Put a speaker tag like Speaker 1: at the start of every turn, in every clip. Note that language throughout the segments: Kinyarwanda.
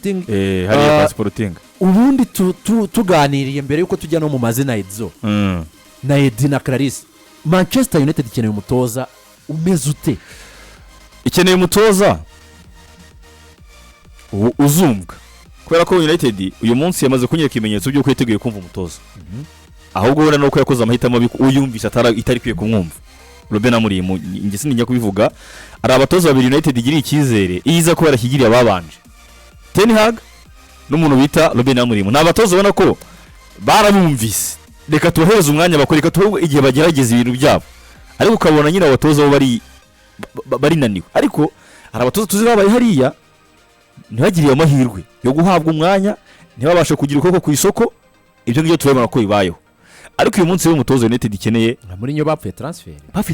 Speaker 1: hariya Sporting
Speaker 2: ubundi tuganiriye mbere yuko tujya no mu mazina Edzo na Edi na Clarisse. Manchester United ikeneye umutoza umeze ute?
Speaker 1: ikeneye umutoza uzumva kubera ko United uyu munsi yamaze kunyereka ikimenyetso byo kwiteguye kumva umutoza ahubwo ubona nuko yakoze amahitamo uyumvisha itari kwiye kumwumva. Robben Amorim ngi sinijya kubivuga ari abatoza babiri United igiriye icyizere iza ko yarashyigiriye ababanje Ten Hag n'umuntu bita Robben Amorim. N'abatoza ubona ko barabumvise reka tuhereze umwanya bakoreka tuwe igihe bagerageza ibintu byabo ariko ukabona nyine abatoza bo bari naniwe ariko hari abatoza tuzibabaye hariya ntibagiriye amahirwe yo guhabwa umwanya ntibabashe kugira ukoko ku isoko ibyo ngibyo turabona ko bibayeho. Ariko uyu munsi w'umutoza United ikeneye
Speaker 2: muri nyo bapfuye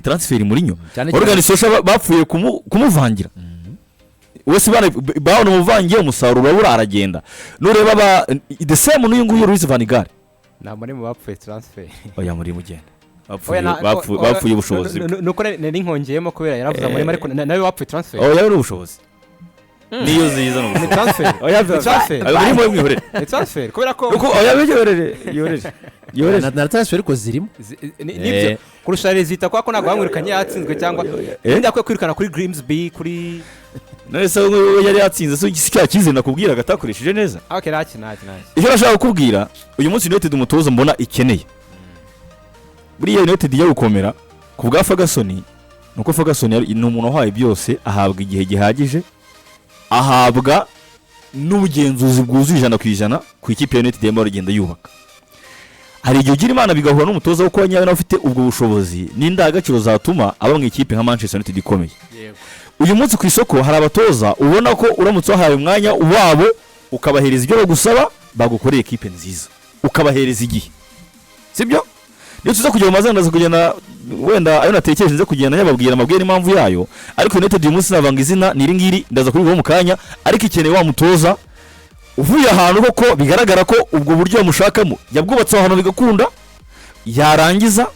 Speaker 2: transfer
Speaker 1: muri nyo organisation bapfuye kumuvangira wese baona umuvangiye umusaruro wabura aragenda nureba the same n'uyu nguyu Luis van Gaal
Speaker 3: na muri mu bapfuye transfer
Speaker 1: oya muri mugenda bapfuye ubushobozi
Speaker 3: nuko nari nkongeyemo kubera yaravuze muri ariko nawe bapfuye transfer
Speaker 1: oya yari ubushobozi niyo ziza no
Speaker 3: transfer
Speaker 1: oya transfer ari mu mwihore
Speaker 3: transfer kubera ko
Speaker 1: oya begereje
Speaker 2: na transfer ko zirimo
Speaker 3: nibyo kurusha rezita kwa ko nagwa bamwirukanye yatsinzwe cyangwa ndya ko kwirukana kuri Grimsby kuri
Speaker 1: nese yari yatsinze so igisika kize nakubwira agatakoresheje neza.
Speaker 3: Okay naki
Speaker 1: icyo nashaka kukubwira uyu munsi United umutoza mbona ikeneye buriya United yo gukomera ku bwa Ferguson nuko Ferguson ni umuntu wahaye byose ahabwa igihe gihagije ahabwa n'ubugenzuzi bwuzuye 100% ku ikipe ya United yemba rugenda yubaka. Hari igihe ugira imana bigahura n'umutoza wo kwa nyawe ufite ubwo bushobozi n'indagaciro zatuma aba mu ikipe nka Manchester United ikomeye. Uyu munsi ku isoko hari abatoza ubona ko uramutse wahaye umwanya wabo ukabahereza ibyo bagusaba bagukoreye ikipe nziza ukabahereza igihe sibyo niyo tuza kujya mu mazina ndaza kugenda wenda ayo natekereje nze kugenda yababwira amabwire impamvu yayo ariko United uyu munsi navanga izina niri ndaza kubivuga mu kanya ariko ikeneye wa mutoza uvuye ahantu koko bigaragara ko ubwo buryo bamushakamo yabwubatse ahantu bigakunda yarangiza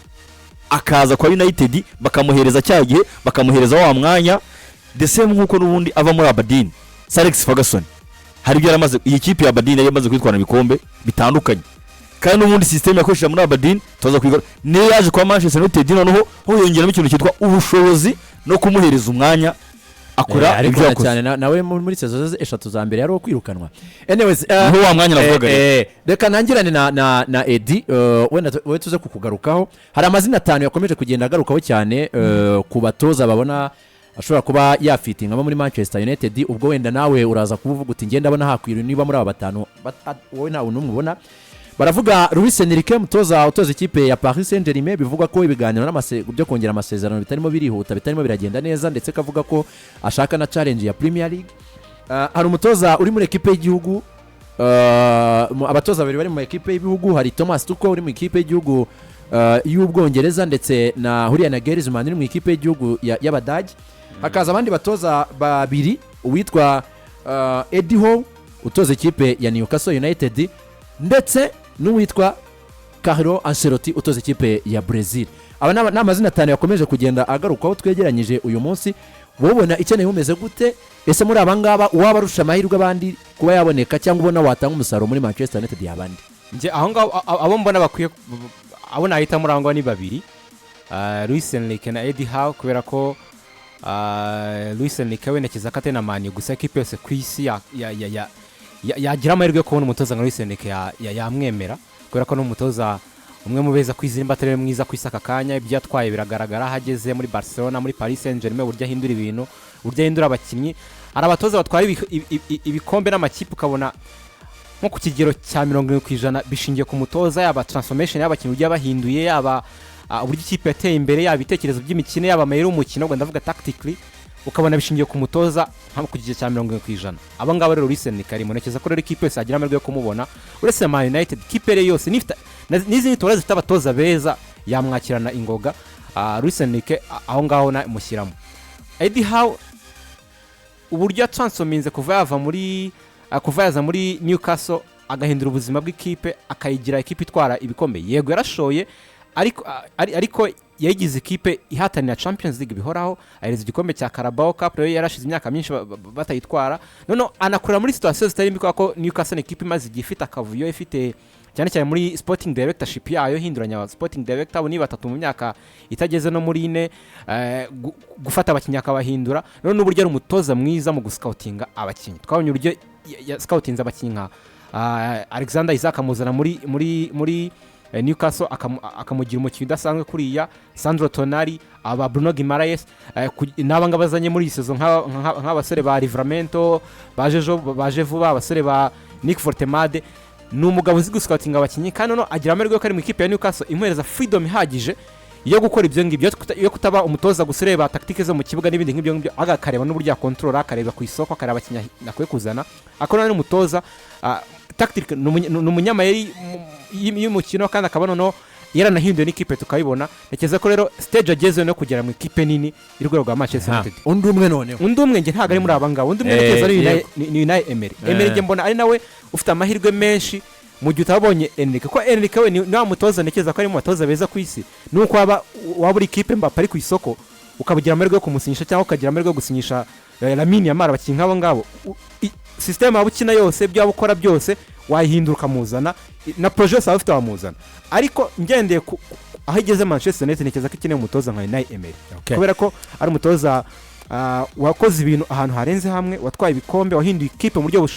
Speaker 1: akaza kwa United bakamuhereza cyagihe bakamuhereza wa mwanya the same nkuko nubundi ava muri Aberdeen Alex Ferguson hari byo yaramaze iyi kipe ya Aberdeen yamaze kwitwara ibikombe bitandukanye kandi ubundi system yakoresha muri Aberdeen toza kwigora ne yaje kwa Manchester United noneho ho yongeramo ikintu cyitwa ubushobozi no kumuhereza umwanya akora ibyo yakoze
Speaker 2: cyane nawe muri sezo eshatu za mbere yari kwirukanwa. Anyways
Speaker 1: ho wa mwanya navuga
Speaker 2: reka nangirane na Edi wenda we tuze kukugarukaho. Hari amazina 5 yakomeje kugenda agarukaho cyane ku batoza babona ashobora kuba yafitinga muri Manchester United ubwo wenda nawe uraza kuvuga uti ngenda abona hakwira niba muri aba 5 wowe nawe numubona. Baravuga Luis Enrique mutoza ikipe ya Paris Saint-Germain bivuga ko ibiganiro byo kongera amasezerano bitarimo birihuta bitarimo biragenda neza ndetse kavuga ko ashaka na challenge ya Premier League. Hari umutoza uri muri ekipe y'igihugu abatoza babiri bari mu ekipe y'igihugu hari Thomas Tuchel uri mu ekipe y'igihugu y'Ubwongereza ndetse na Julian Nagelsmann uri mu ekipe y'igihugu y'Abadage. Hakaza abandi batoza babiri uwitwa Eddie Howe utoza ikipe ya Newcastle United ndetse n'uwitwa Carlo Ancelotti utoza ikipe ya Brazil. Aba n'amazina 5 yakomeje kugenda agarukaho twegeranyije uyu munsi. Wobona ikeneye umeze gute ese muri abangaba waba rusha amahirwe abandi kuba yaboneka cyangwa ubona watanga umusaruro muri Manchester United yabandi?
Speaker 3: Nje aho ngaho abo mbona bakwiye abo nahita murangwa ni babiri Luis Enrique na Eddie Howe kubera ko Luis Enrique wenekeza kate na mani gusa ikipe yose ku isi yagira amahirwe yo kubona umutoza nka Luis Enrique yamwemera kubera ko n'umutoza umwe mu beza kwizimba atari mwiza kwisaka kanya ibyo yatwaye biragaragara hageze muri Barcelona muri Paris Saint-Germain burya hindura ibintu burya hindura abakinnyi ari abatoza batwara ibikombe n'amakipe ukabona nko ku kigero cya 70% bishingiye ku mutoza yaba transformation y'abakinnyi burya bahinduye yaba uburyo ikipe yateye imbere yaba ibitekerezo by'imikino yaba amayero umukino ngo ndavuga tactically ukabona bishingiye ku mutoza nka ku kigero cya 70%. Aba ngaba rero Luis Enrique ari monekeza ko rero ikipe yose agira amahirwe yo kumubona uretse Man United ikipe yose nifite n'izindi toza zifite abatoza beza yamwakirana ingoga. Luis Enrique aho ngaho na mushyiramo. Eddie Howe uburyo transforminze kuva yaza muri Newcastle agahindura ubuzima bw'ikipe akayigira ikipe itwara ibikombe yego yarashoye ariko yagize ikipe ihatanira Champions League bihoraho, ahereza igikombe cya Carabao Cup rero yarashize imyaka myinshi batayitwara, none anakorera muri situation zitari mbi kuko Newcastle ikipe imaze igihe ifite akavuyo, ifite cyane cyane muri sporting directorship yayo, hinduranya sporting director abo ni batatu mu myaka itageze no muri ine, gufata abakinnyi akabahindura, none n'uburyo ari umutoza mwiza mu guscoutinga abakinnyi. Twabonye uburyo scoutinze abakinnyi nka Alexander Isaac amuzana muri Newcastle akamugira umukinnyi udasanzwe kuriya, Sandro Tonali, aba Bruno Guimaraes, n'abanga bazanye muri iyi season nk'abasore ba Livramento baje vuba, abasore ba Nick Fortemade. Ni umugabo uzi guscoutinga abakinnyi kandi no agira amahirwe yo kari mu ikipe ya Newcastle imuhereza freedom ihagije yo gukora ibyo ngibyo, yo kutaba umutoza gusireba tactique zo mu kibuga n'ibindi nk'ibyo ngibyo, agakareba n'uburyo control, akareba ku isoko, akareba abakinnyi nakwiye kuzana, akora n'umutoza tactique, n'umunyamayeri y'umukino kandi akaba noneho yaranahinduye n'ikipe tukayibona. Nekeza ko rero stage ageze no kugera mu ikipe nini y'urwego rwa Manchester United.
Speaker 2: Undi umwe nge ntago ari muri abanga, undi umwe nekeza ari Unai Emery. Emery nge mbona ari nawe ufite amahirwe menshi mu gihe utabonye Enrique, ko Enrique we ni mutoza nekeza ko ari mu batoza beza ku isi, nuko waba uri ikipe Mbappe ari ku isoko ukabugira amahirwe yo kumusinyisha cyangwa ukagira amahirwe yo gusinyisha Lamine Yamal, abakinnyi nk'abo ngabo system abukina yose byaba ukora byose wayihinduka muzana na projet sawa ufite wamuzana. Ariko ngendeye aho igeze Manchester United nekeza ko ikeneye umutoza nka Unai Emery, kubera ko ari umutoza wakoze ibintu ahantu harenze hamwe, watwaye ibikombe, wahinduye ikipe mu buryo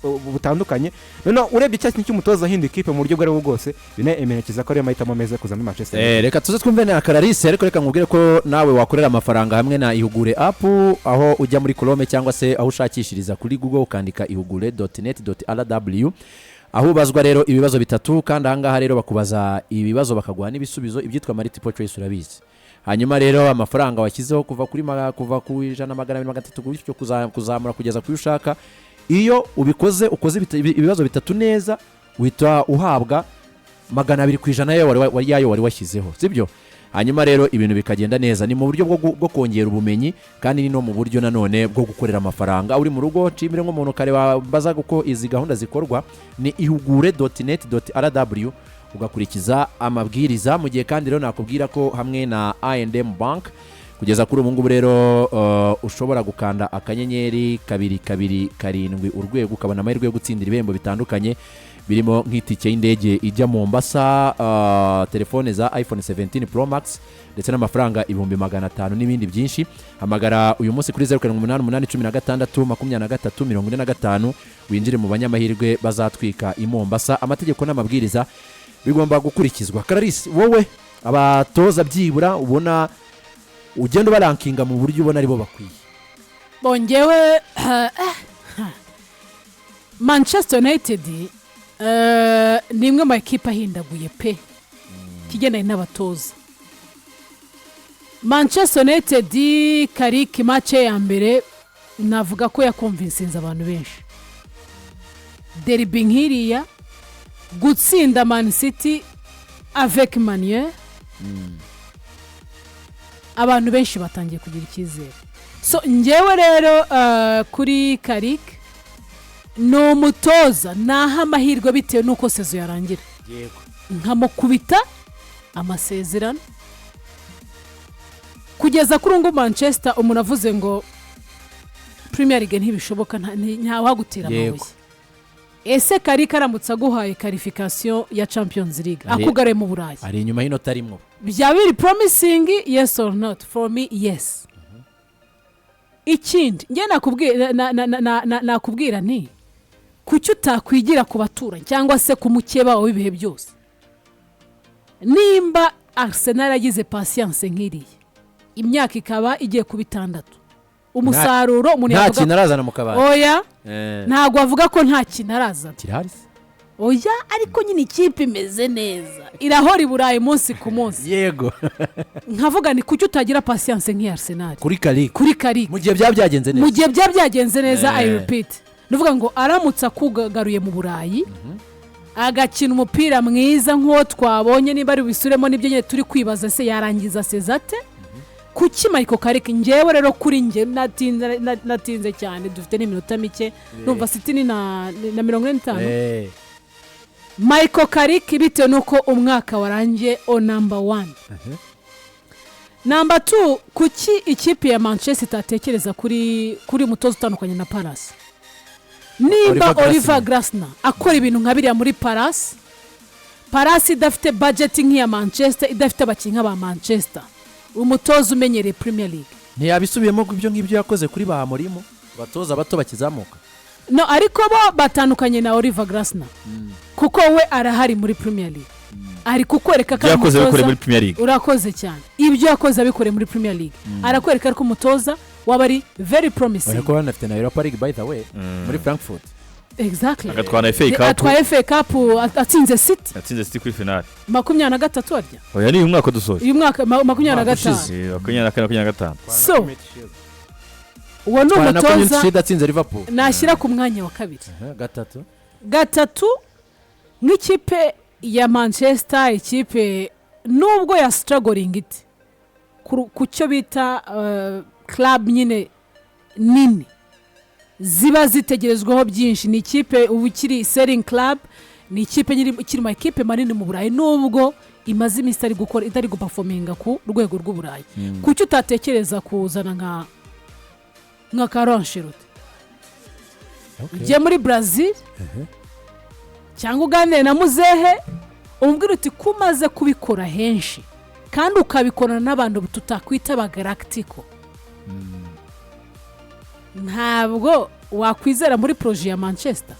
Speaker 2: butandukanye. None urebye cyane cy'umutoza ahinduye ikipe mu buryo bwari bwose, Unai Emery nekeza ko ari mahitamo meza kuza muri Manchester United. Reka tuze twumve na Carrick, ariko reka nkubwire ko nawe wakorera amafaranga hamwe na Ihugure app, aho ujya muri Chrome cyangwa se aho ushakishiriza kuri Google ukandika ihugure.net.rw, aho ubazwa rero ibibazo bitatu kandi ahangaha rero bakubaza ibibazo bakaguha n'ibisubizo, ibyitwa multiple choice urabizi. Hanyuma rero amafaranga washyizeho kuva ku 100, 200, gutyo kuzamura kugeza ku ushaka, iyo ubikoze ukoze ibibazo bitatu neza uhita uhabwa 200% yayo wari washyizeho, sibyo? Hanyuma rero ibintu bikagenda neza, ni mu buryo bwo kongera ubumenyi kandi ni no mu buryo nanone bwo gukorera amafaranga uri mu rugo. Cimire nk'umuntu kareba baza guko izi gahunda zikorwa, ni ihugure.net.rw ugakurikiza amabwiriza. Mu gihe kandi rero nakubwira ko hamwe na I&M Bank kugeza kuri ubu ngubu rero ushobora gukanda akanyenyeri 227 urwego ukabona amahirwe yo gutsindira ibihembo bitandukanye, birimo nk'itike y'indege ijya mu Mombasa, telefone za iPhone 17 Pro Max ndetse n'amafaranga 500 n'ibindi byinshi. Hamagara uyu munsi kuri 0788162345 winjire mu banyamahirwe bazatwika i Mombasa. Amategeko n'amabwiriza bigomba gukurikizwa. Carrick, wowe abatoza byibura ubona ugenda barankinga mu buryo ubona aribo bakwiye?
Speaker 4: Bongewe Manchester United ni imwe mu ekipa ahindaguye pe kigendanye n'abatoza. Manchester United Carrick match ya mbere navuga ko yakonvinsinze abantu benshi. Derby nkiriya gutsinda Man City avec manière, abantu benshi batangiye kugira icyizere. So ngewe rero kuri Carrick no umutoza naha amahirwe bitewe nuko sezo yarangira.
Speaker 2: Yego.
Speaker 4: Nkamukubita amasezerano kugeza kuri ngo Manchester umuntu avuze ngo Premier League ntibishoboka nta wagutera amabuye. Ese Carrick aramutse aguhaye qualification ya Champions League akugare mu Burayi
Speaker 2: ari inyuma y'ino tarimwo,
Speaker 4: byabiri promising, yes or not? For me, yes. Ikindi nge nakubwira nti kuki utakwigira ku baturanyi cyangwa se ku mukeba wawe ibihe byose. Nimba Arsenal yagize patience nk'iriye imyaka ikaba igiye ku 6, umusaruro umuntu
Speaker 2: yavuga nta kintu arazana mu kabari.
Speaker 4: Oya ntago avuga ko nta kintu arazana
Speaker 2: kirahari.
Speaker 4: Oya ariko nyine ikipe imeze neza irahora iburayi munsi ku munsi.
Speaker 2: Yego.
Speaker 4: Nkavuga ni kuki utagira patience nk'iya Arsenal
Speaker 2: kuri Carrick
Speaker 4: mu
Speaker 2: gihe byagenze neza,
Speaker 4: mu gihe byagenze neza. I repeat, nuvuga ngo aramutse akugagaruye mu Burayi agakina umupira mwiza nk'uwo twabonye, niba ari bisuremo nibyo nyine turi kwibaza se yarangiza sezate kuki Michael Carrick. Ngewe rero kuri nge natinze cyane, dufite n'iminota mike, numva City ni na 45. Michael Carrick bitewe nuko umwaka warangiye o number 1 namba 2 kuki ikipe ya Manchester itatekereza kuri mutoza utandukanye na Palace nimba Oliver Glasner akora ibintu nka biriya muri Palace idafite budget nk'iya Manchester idafite abakinnyi nk'aba Manchester umutoza umenyereye Premier League
Speaker 2: ntiyabisubiyemo ibyo ngibyo yakoze kuri ba Morimo batoza bato bakizamuka
Speaker 4: no ariko bo batandukanye na Oliver Glasner kuko we arahari muri Premier League ari kukwereka ko
Speaker 1: yakoze bikore muri Premier League
Speaker 4: urakoze cyane ibyo yakoze abikore muri Premier League arakwereka ko umutoza waba ari very promising
Speaker 2: ariko banafite na Europa League by the way muri Frankfurt
Speaker 4: exactly
Speaker 1: agatwara FA Cup
Speaker 4: atwaye FA Cup atsinze City
Speaker 1: kuri finale
Speaker 4: 23 arya
Speaker 1: oya ni umwaka dusoje
Speaker 4: uyu mwaka 25
Speaker 1: 24
Speaker 4: so uwo ni umutoza
Speaker 2: atsinze Liverpool
Speaker 4: nashyira ku mwanya wa kabiri gatatu nk'ikipe ya Manchester ikipe nubwo ya struggling it ku cyo bita club nyine nini ziba zitegerezwaho byinshi ni ikipe ubu kiri selling club ni ikipe kiri mu ekipe manini mu Burayi nubwo imaze iminsi ari gukora itari guperforminga ku rwego rw'Uburayi kuki utatekereza kuzana nka Carrick ujye muri Brazil cyangwa uganire na muzehe umbwira uti kumaze kubikora henshi kandi ukabikorana n'abantu tutakwita ba Galactico ntabwo wakwizera muri projet ya Manchester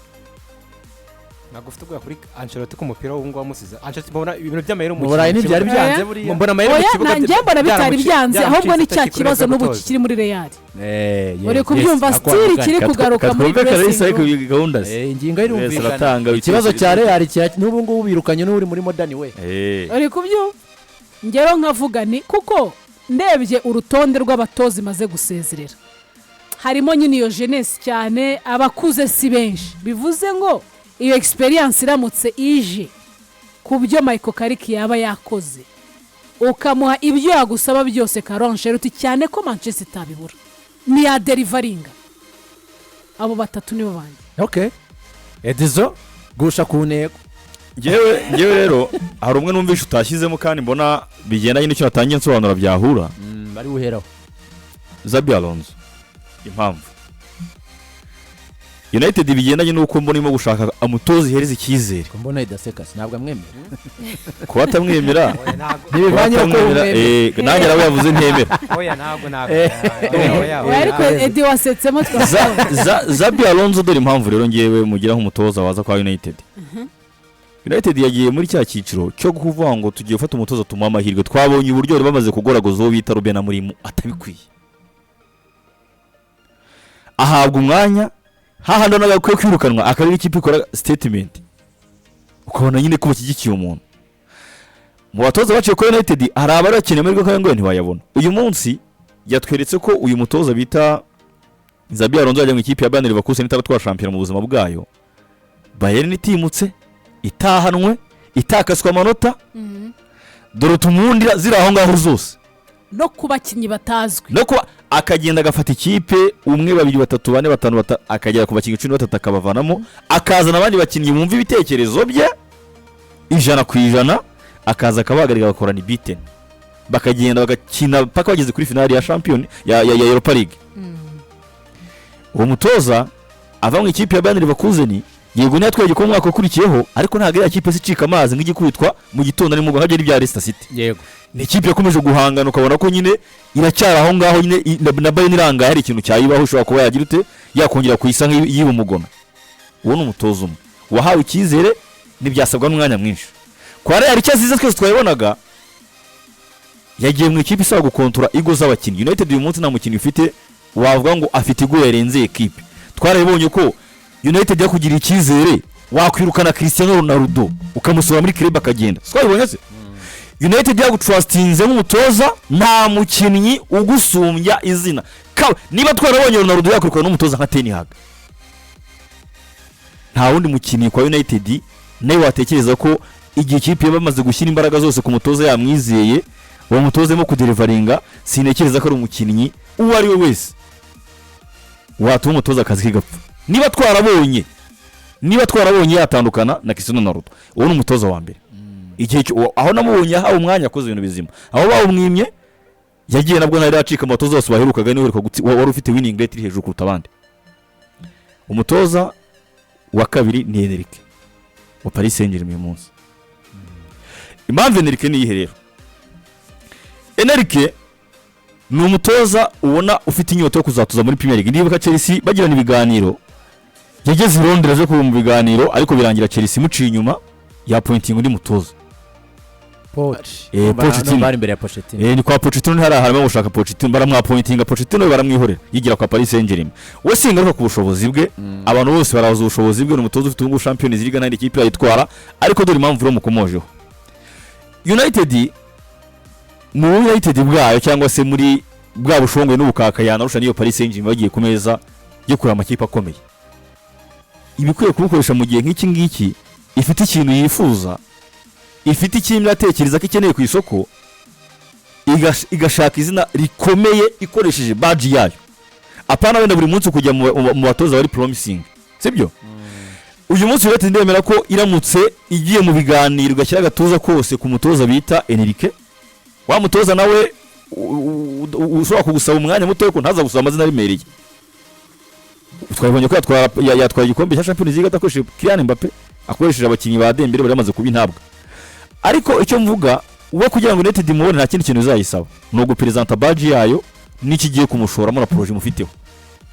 Speaker 3: ntabwo ufite ubwa kuri Ancelotti ku mupira w'ubungu wamusize Ancelotti mbona ibintu by'amayero
Speaker 2: mu Burayi ntibyari byanze buriya
Speaker 3: mbona amayero mu kibuga
Speaker 4: njye mbona bitari byanze ahubwo ni cya kibazo n'ubu kiri muri Real uri kubyumva stili kiri kugaruka muri
Speaker 1: gahunda
Speaker 2: ingingo irumvikana ikibazo cya Real n'ubu ngubu birukanye n'uri muri Modern we
Speaker 4: uri kubyumva ngero nkavuga ni kuko ndebye urutonde rw'abatozi maze gusezerera harimo nyine iyo jeunesse cyane abakuze si benshi bivuze ngo iyo experience iramutse ije ku byo Michael Carrick yaba yakoze ukamuha ibyo yagusaba byose Carrick cyane ko Manchester itabibura ni ya deliveringa abo batatu nibo bandi
Speaker 2: okay Edizo gusha ku ntego
Speaker 1: ngewe rero hari umwe numvisha utashyizemo kandi mbona bigendanye n'icyo natangiye nsobanura byahura
Speaker 2: bari buheraho
Speaker 1: Xabi Alonso impamvu United bigendanye n'uko mbona irimo gushaka umutoza ihereza icyizere
Speaker 2: ko mbona idaseka ntabwo amwemera
Speaker 1: kuba atamwemera
Speaker 2: ntibivanye ko
Speaker 1: nanjye nawe yavuze ntemera
Speaker 3: oya ntabwo
Speaker 4: ariko Edi wasetsemo
Speaker 1: Xabi Alonso dore impamvu rero ngewe mugira nk'umutoza waza kwa United yagiye muri cya cyiciro cyo kuvuga ngo tugiye gufata umutoza tumuha amahirwe twabonye uburyo bari bamaze kugoragoza uwo bita Ruben Amorim atabikwiye ahabwa umwanya hahandi n'agakwiye kwirukanwa akarira ikipe ikora statement ukabona nyine ko bashyigikiye umuntu mu batoza baciye kuri United hari abarakeneye amahirwe kandi ngo ntiwayabona uyu munsi yatweretse ko uyu mutoza bita Xabi Alonso yajya mu ikipe ya Bayern Leverkusen itaratwara shampiyona mu buzima bwayo Bayern itimutse itahanwe itakaswa amanota dore tumundira ziri aho ngaho zose
Speaker 4: no kubakinyi batazwi
Speaker 1: no kuba akagenda agafata ikipe umwe babiri batatu bane batanu akagera ku bakinyi 13 akabavanamo akazana abandi bakinyi bumva ibitekerezo bye 100% akaza akabagarira bakorana beaten bakagenda bagakina paka bageze kuri finale ya champion ya Europa League uwo mutoza ava mu ikipe ya Bayern Leverkusen yego ntiyatwaye ko mwaka ukurikiyeho ariko ntago ya kipe sicika amazi nk'igikubitwa mu gitondo ni mu hajye ibya Leicester City
Speaker 2: yego
Speaker 1: ni ikipe yakomeje guhangana ukabona ko nyine iracyara aho ngaho nyine na Bayern iranga hari ikintu cyayibaho ushobora kuba yagira ute yakongera kuyisa nk'iyiba umugona uwo ni umutozo umwe wahawe icyizere n'ibyasabwa n'umwanya mwinshi kwa Real icyazize twese twayibonaga yagiye mu ikipe isaba gukontora igo z'abakinnyi United uyu munsi nta mukinnyi ufite wavuga ngo afite igo yarenze ekipe twarabonye ko United yakugira icyizere wakwirukana Cristiano Ronaldo ukamusura muri club akagenda twabibonye se United yagutrustinze nk'umutoza nta mukinnyi ugusumbya izina niba twarabonye Ronaldo yakwirukana n'umutoza nka Ten Hag nta wundi mukinnyi kwa United nawe watekereza ko igihe ikipe bamaze gushyira imbaraga zose ku mutoza yamwizeye uwo mutozemo kudeliveringa sinekereza ko ari umukinnyi uwo ari we wese watuma umutoza akazi kigapfa niba twarabonye yatandukana na Cristiano Ronaldo uwo ni umutoza wa mbere igihe aho namubonye aho umwanya akoze ibintu bizima aho bawumwimye yagiye nabwo ntari acika amatoza zose baherukaga niwe wari ufite winning rate iri hejuru kuruta abandi. Umutoza wa kabiri ni Enrique wa Paris Saint-Germain uyu munsi. Impamvu Enrique ni ihe rero, Enrique ni umutoza ubona ufite inyota yo kuzatuza muri Premier League. Ndibuka Chelsea bagirana ibiganiro, yageze i Londres aje kuba mu biganiro ariko birangira Chelsea muciye inyuma ya pointing undi mutoza
Speaker 2: Pochettino bari imbere ya Pochettino.
Speaker 1: Ni kwa Pochettino ntari ahantu bashaka Pochettino baramwapointinga Pochettino baramwihorera yigira kwa Paris Saint-Germain. We singaruka ku bushobozi bwe, abantu bose baraza ubushobozi bwe, n'umutoza ufite ubwo Champions League n'indi kipe yitwara, ariko dore impamvu mukomojeho. United mu United bwayo cyangwa se muri bwa bushongwe n'ubukaka yanarusha niyo Paris Saint-Germain bagiye ku meza yo kurama amakipe akomeye. Ibikwiye kubukoresha mu gihe nk'iki ngiki ifite ikintu yifuza, ifite ikintu yatekereza ko ikeneye ku isoko, igashaka izina rikomeye ikoresheje badge yayo. Apana wenda buri munsi kujya mu batoza bari promising, sibyo? Uyu munsi rero ndemera ko iramutse igiye mu biganiro gashyira gatuza kose ku mutoza bita Enrique, wa mutoza nawe ushobora kugusaba umwanya muto ko ntaza gusaba amazina rimereye. Twabonye ko yatwaye igikombe cya Champions League atakoresheje Kylian Mbappe, akoresheje abakinnyi ba Dembele bari bamaze kuba intabwa. Ariko icyo mvuga uwe kugira ngo United imubone nta kindi kintu uzayisaba no gupresenta badge yayo n'ikigiye kumushoramo na projet mufiteho,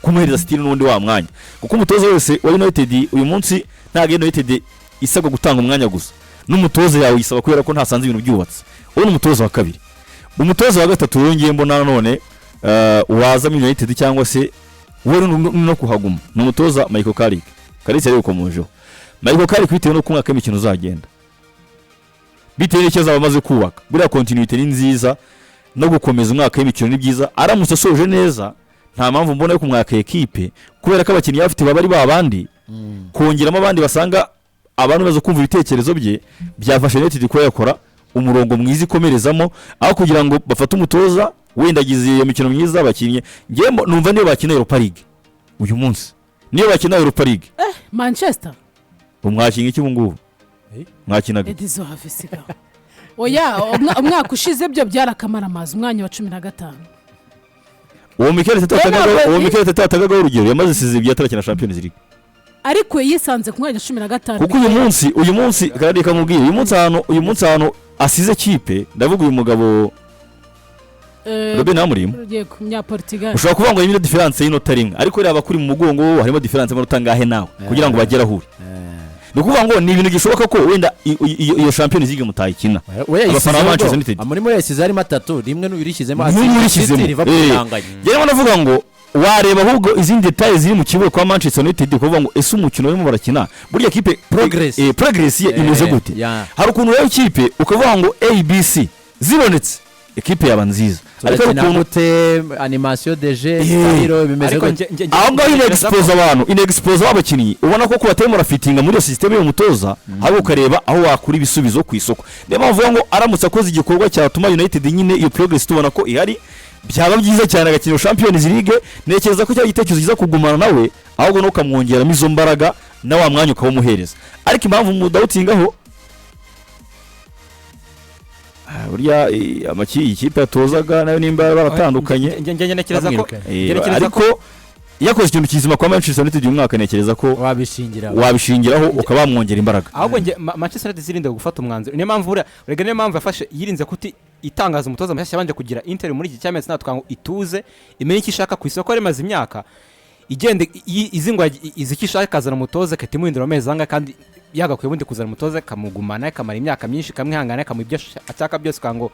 Speaker 1: kumuhereza style n'undi wa mwanya, kuko umutoza wese wa United uyu munsi ntabwo United isabwa gutanga umwanya gusa, n'umutoza yawe isaba kubera ko ntasanze ibintu byubatse. Uwo ni umutoza wa kabiri. Umutoza wa gatatu yongeye mbona none waza mu United cyangwa se we no kuhaguma ni umutoza Michael Carrick. Carrick yari ukomojeho Michael Carrick bitewe no kumwaka imikino uzagenda, bitewe n'icyo azaba amaze kubaka, buriya continuity ni nziza no gukomeza umwaka w'imikino ni byiza. Aramutse asoje neza nta mpamvu mbona yo kumwaka equipe, kubera ko abakinnyi bafite babari babandi kongeramo abandi basanga abantu bazo kumva ibitekerezo bye byafasha United ko yakora umurongo mwiza ikomerezamo, aho kugira ngo bafate umutoza wenda agize iyo mikino myiza abakinnye. Ngiye numva niyo bakina Europa League uyu munsi, niyo bakina Europa League
Speaker 4: Manchester
Speaker 1: umwakinga iki bungubu mwakinaga
Speaker 4: Edizo Hafisiga. Oya umwaka ushize byo byarakamara amazi umwanya wa 15.
Speaker 1: Uwo Mikel Teta atagaga urugero yamaze size byatakina Champions League,
Speaker 4: ariko yisanze ku mwanya 15.
Speaker 1: kuko uyu munsi kandi kamubwiye uyu munsi hano asize kipe, ndavuga uyu mugabo Robin Amorim
Speaker 4: ugiye ku Portugal.
Speaker 1: ushobora kuvuga ngo yimira difference y'inota rimwe, ariko reba kuri mu mugongo harimo difference y'inota ngahe nawe kugira ngo bagera ahure. Ni ukuvuga ngo ni ibintu gishoboka ko wenda iyo Champions League mutayikina. Abafana ba Manchester United
Speaker 2: muri yasize ari 3 rimwe n'urishyizemo
Speaker 1: Yewe navuga ngo wareba ahubwo izindi details ziri mu kibuga kwa Manchester United kuvuga ngo ese umukino urimo barakina burya kipe progress ye imeze gute. Hari ukuntu rero kipe ukavuga ngo ABC zibonetse ekipe yaba nziza,
Speaker 2: ariko ukuntu animation de jeu style bimeze gute.
Speaker 1: Aho ngaho inexpose abakinnyi ubona ko kubatemura fittinga muri iyo system yo mutoza, hari ukareba aho wakura ibisubizo ku isoko. Niyo mpamvu ngo aramutse akoze igikorwa cyatuma United nyine iyo progress tubona ko ihari, byaba byiza cyane agakina Champions League. Nekereza ko cya gitekerezo kiza kugumana nawe ahubwo no kamwongeramo izo mbaraga na wa mwanya ukawumuhereza. Ariko impamvu mudawutingaho burya ikipe yatozaga nayo nimba baratandukanye, ariko yakoze ikintu kizima kwa Manchester United uyu mwaka, nekereza ko wabishingiraho ukaba mwongera imbaraga.
Speaker 3: Ahubwo nge Manchester United zirinde gufata umwanzuro. Niyo mpamvu niyo mpamvu yafashe yirinze kuti itangaza umutoza mushyashya abanje kugira Inter muri iki cyamezi natwa ngo ituze imenye iki ishaka ku isoko rimaze imyaka igende izingwa izikishaka kazana umutoza katimuhindura amezi anga, kandi yagakuye bundi kuzana umutoza kamugumana kamara imyaka myinshi kamwihangana kamubyo ataka byose kango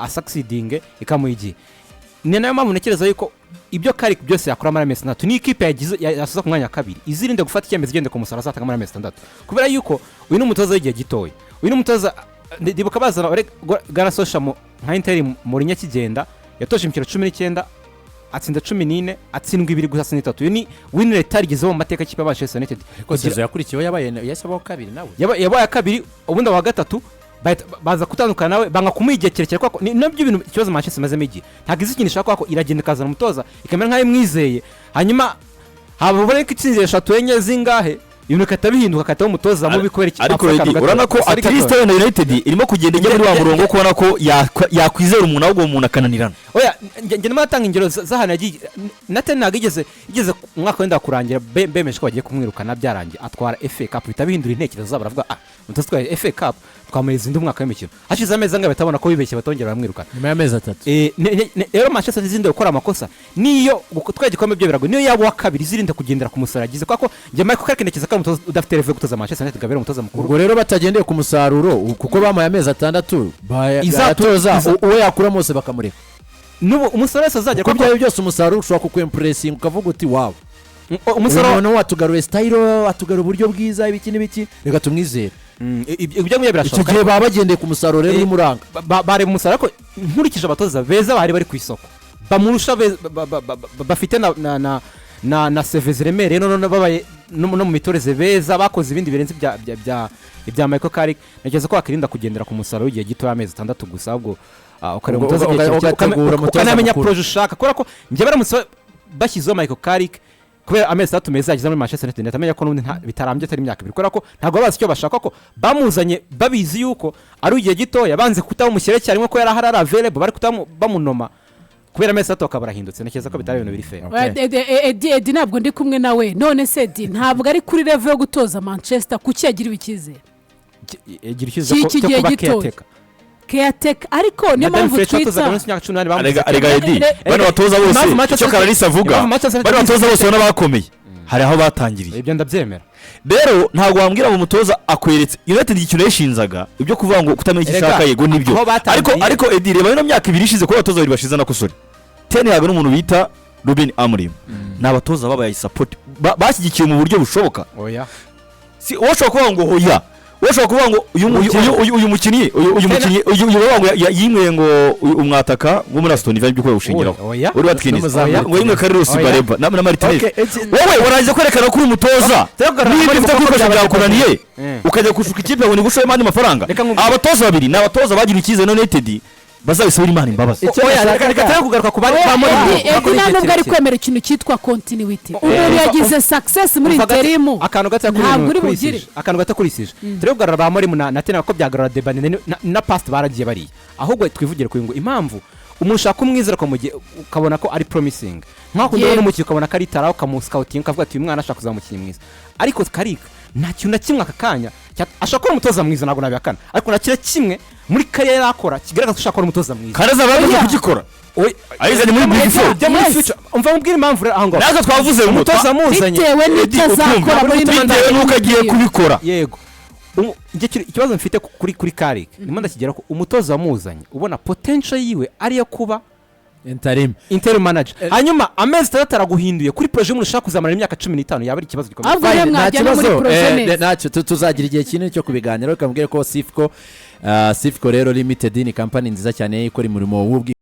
Speaker 3: succeeding ikamuyigi. Ni nayo mpamvu nekereza yuko ibyo Carrick byose yakora muri amezi 3 ni ikipe yagize yasuza ku mwanya wa kabiri, izirinde gufata icyemezo igende ku musaruro azatanga muri amezi 6, kubera yuko uyu n'umutoza w'igihe gitoya. Uyu n'umutoza ndibuka bazana garasosha mu nka Ntari muri nyakigenda yatoje imikino 19 atsinda 14 atsindwa 2 gusa 3. Uyu ni win rate arigezeho mu mateka kipe Manchester United.
Speaker 2: Kozizo yakurikiyeho yabaye yasabaho kabiri nawe
Speaker 3: yabaye kabiri ubundi wa gatatu baza kutandukana nawe banga kumwigekerekera kwa nabyo ibintu ikibazo Manchester maze migi ntago izikinisha kwa ko iragenda kazana umutoza ikamera nkaye mwizeye, hanyuma habubone ko itsinze 3 enye zingahe ibintu bikahita bihinduka akahita umutoza mubi kubera iki
Speaker 1: ariko urabona ko at least na United irimo kugenda ijya muri wa murongo kubona ko yakwizera umuntu ahubwo umuntu akananirana.
Speaker 3: Oya njye ndimo natanga ingero z'ahantu yagiye na Ten ntabwo igeze umwaka wenda kurangira bemeje ko bagiye kumwirukana byarangiye atwara FA Cup bihita bihindura intekerezo zabo baravuga umutoza twari FA Cup twamuriza indi mwaka w'imikino hashize amezi angahe batabona ko bibeshye batongera bamwirukana
Speaker 2: nyuma y'amezi 3
Speaker 3: rero Manchester City gukora amakosa niyo twege gikombe byo birago niyo yabo wa kabiri zirinda kugendera ku musaruro agize kuko njye Michael Carrick nekeza ko umutoza udafite revenue gutoza Manchester United gabera umutoza mukuru
Speaker 2: ubwo rero batagendeye ku musaruro kuko bamaye amezi 6 izatoza uwo yakura mose bakamureka
Speaker 3: nubu umusaruro wese azajya
Speaker 2: kuko byayo byose umusaruro ushobora kukwimpressing ukavuga uti wow
Speaker 3: umusaruro
Speaker 2: no watugaruye style atugaruye uburyo bwiza ibiki n'ibiki reka tumwizere
Speaker 3: ibyo mwe birashoboka
Speaker 2: icyo gihe baba bagendeye ku musaruro rero urumuranga
Speaker 3: bare mu musaruro ariko nkurikije abatoza beza bari ku isoko bamurusha bafite na CV ziremereye none babaye no mu mitoreze beza bakoze ibindi birenze ibya Michael Carrick nageze ko akirinda kugendera ku musaruro w'igihe gito y'amezi 6 gusa ahubwo ukareba umutoza ukanamenya proje ushaka kubera ko njye baramutse bashyizeho Michael Carrick kubera amezi 3 meza yagize muri Manchester United atamenya ko n'undi bitarambye atari imyaka 2 kubera ko ntabwo bazi icyo bashaka ko bamuzanye babizi yuko ari ugiye gito yabanze kutamushyire cyane ko yari ahari available bari bamunoma kubera amezi 3 akabarahindutse nekeza ko bitari ibintu biri fair
Speaker 4: Edi ntabwo ndi kumwe nawe none se Edi ntabwo ari kuri level yo gutoza Manchester kuki yagira ibikizere
Speaker 3: egira ikizo cyo kuba
Speaker 4: caretaker ariko niyo mpamvu twita
Speaker 1: arega Edi bano batoza bose icyo Carrick avuga bano batoza bose ubona bakomeye hari aho batangiriye
Speaker 3: ibyo ndabyemera
Speaker 1: rero ntabwo wambwira mu mutoza akweretse United ikintu yashinzaga ibyo kuvuga ngo kutamenya ishaka yego nibyo ariko Edi reba ino myaka 2 ishize ko batoza bari bashize na kusori Ten yaga n'umuntu bita Ruben Amorim n'abatoza babaye support bashyigikiye mu buryo bushoboka
Speaker 3: oya
Speaker 1: si woshobora kuvuga ngo hoya woshobora kuvuga ngo uyu mukinnyi yimwe ngo umwataka wo muri Aston Villa by'ukuri ushingiraho uri watwiniza ngo yimwe Carlos Bareba na Martinez wowe waraje kwerekana ko uri umutoza niba ufite kwikoresha byakunaniye ukajya kushuka ikipe ngo nigushoye mandi mafaranga abatoza babiri n'abatoza bagira ikize na United bazabisubira Imana imbabazi
Speaker 3: reka tare kugaruka ku bari
Speaker 4: ntabwo ari kwemera ikintu cyitwa continuity umuntu yagize success muri interim
Speaker 3: akantu gato kurisije turi kugarura ba Amorim na Ten ko byagarura debane na past baragiye bari ahubwo twivugire ku ngo impamvu umuntu ushaka umwizera ko mugiye ukabona ko ari promising nk'ako ndabona umukinnyi ukabona ko ari tara ukamuscouting ukavuga ati uyu mwana ashaka kuzamukinnyi mwiza ariko Carrick nta kintu na kimwe akakanya ashaka ko umutoza mwiza ntabwo nabihakana ariko nakira kimwe muri kariyeri akora kigaragaza ko ashaka ko umutoza mwiza
Speaker 1: karaza baje kugikora ayizanye muri big four
Speaker 3: muri future umva mubwira impamvu rero ahango
Speaker 1: nazo twavuze
Speaker 3: umutoza muzanye
Speaker 4: bitewe n'itazakora muri
Speaker 1: bitewe n'uko agiye kubikora
Speaker 3: yego ikibazo mfite kuri Carrick nimo ndakigera ko umutoza wamuzanye ubona potential yiwe ari yo kuba interim manager hanyuma amezi 3 araguhinduye kuri projet y'umuntu ushaka kuzamara imyaka 15 yaba ari ikibazo gikomeye
Speaker 4: nta kibazo
Speaker 2: nacyo tuzagira igihe kinini cyo kubiganira ukambwira ko Sifco rero limited ni company nziza cyane ikora umurimo w'ubwi